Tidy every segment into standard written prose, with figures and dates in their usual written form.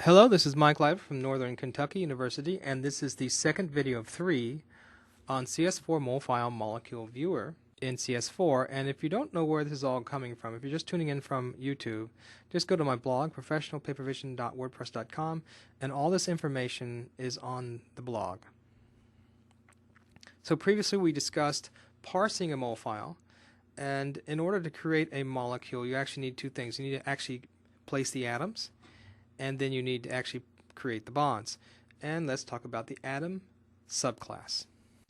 Hello, this is Mike Lively from Northern Kentucky University, and this is the second video of 3 on CS4 Molfile Molecular Viewer in CS4. And if you don't know where this is all coming from, if you're just tuning in from YouTube, just go to my blog, professionalpapervision.wordpress.com, and all this information is on the blog. So previously we discussed parsing a molefile, and in order to create a molecule, you actually need two things. You need to actually place the atoms, and then you need to actually create the bonds. And let's talk about the atom subclass.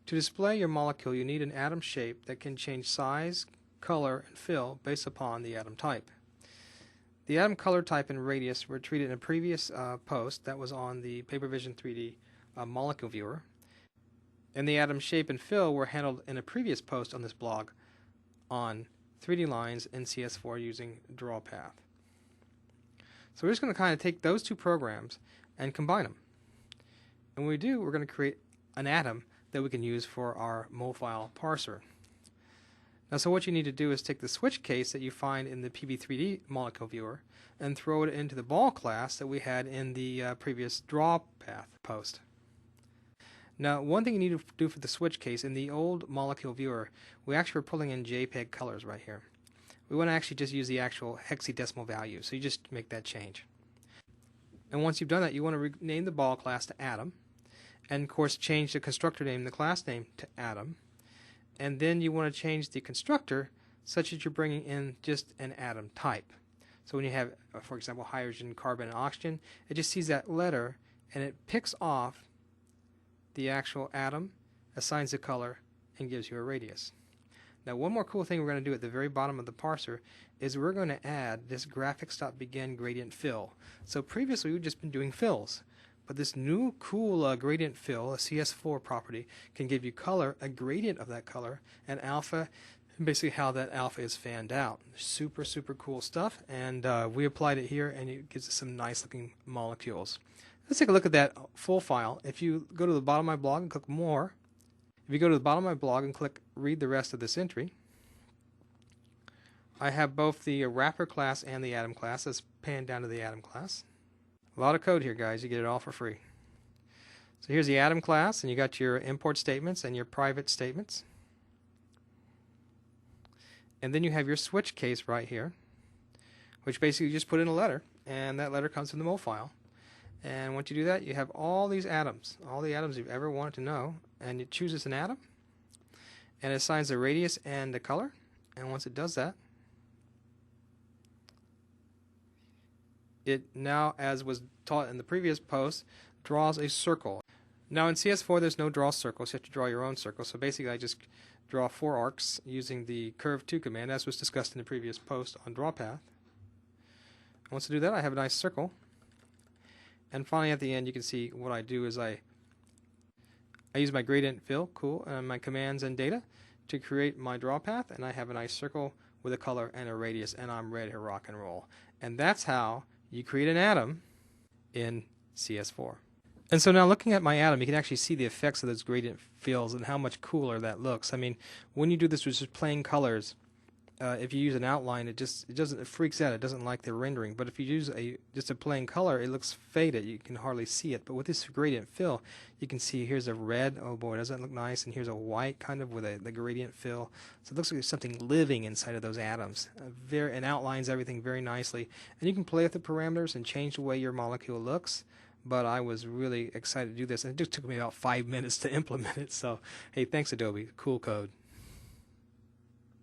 To display your molecule, you need an atom shape that can change size, color, and fill based upon the atom type. The atom color type and radius were treated in a previous post that was on the PaperVision 3D Molecule Viewer. And the atom shape and fill were handled in a previous post on this blog on 3D lines in CS4 using DrawPath. So we're just going to kind of take those two programs and combine them. And when we do, we're going to create an atom that we can use for our molefile parser. Now, so what you need to do is take the switch case that you find in the PV3D Molecule Viewer and throw it into the ball class that we had in the previous DrawPath post. Now, one thing you need to do for the switch case, in the old Molecule Viewer, we actually were pulling in JPEG colors right here. We want to actually just use the actual hexadecimal value, so you just make that change. And once you've done that, you want to rename the ball class to atom, and of course change the constructor name, the class name, to atom. And then you want to change the constructor such that you're bringing in just an atom type. So when you have, for example, hydrogen, carbon, and oxygen, it just sees that letter and it picks off the actual atom, assigns a color, and gives you a radius. Now, one more cool thing we're going to do at the very bottom of the parser is we're going to add this graphics.begin gradient fill. So previously we've just been doing fills, but this new cool gradient fill, a CS4 property, can give you color, a gradient of that color, and alpha, and basically how that alpha is fanned out. Super, super cool stuff, and we applied it here, and it gives us some nice looking molecules. Let's take a look at that full file. If you go to the bottom of my blog and click More, if you go to the bottom of my blog and click Read the rest of this entry, I have both the wrapper class and the atom class. Let's pan down to the atom class. A lot of code here, guys. You get it all for free. So here's the atom class, and you got your import statements and your private statements. And then you have your switch case right here, which basically you just put in a letter, and that letter comes from the molefile. And once you do that, you have all these atoms, all the atoms you've ever wanted to know, and it chooses an atom, and it assigns a radius and a color. And once it does that, it now, as was taught in the previous post, draws a circle. Now in CS4 there's no draw circles, you have to draw your own circle. So basically I just draw 4 arcs using the curve2 command, as was discussed in the previous post on DrawPath. Once I do that, I have a nice circle. And finally at the end you can see what I do is I use my gradient fill, cool, and my commands and data to create my draw path, and I have a nice circle with a color and a radius, and I'm ready to rock and roll. And that's how you create an atom in CS4. And so now looking at my atom, you can actually see the effects of those gradient fills and how much cooler that looks. I mean, when you do this with just plain colors, if you use an outline, it freaks out. It doesn't like the rendering. But if you use just a plain color, it looks faded. You can hardly see it. But with this gradient fill, you can see here's a red. Oh boy, doesn't that look nice? And here's a white kind of with the gradient fill. So it looks like there's something living inside of those atoms. And outlines everything very nicely. And you can play with the parameters and change the way your molecule looks. But I was really excited to do this, and it just took me about 5 minutes to implement it. So hey, thanks Adobe. Cool code.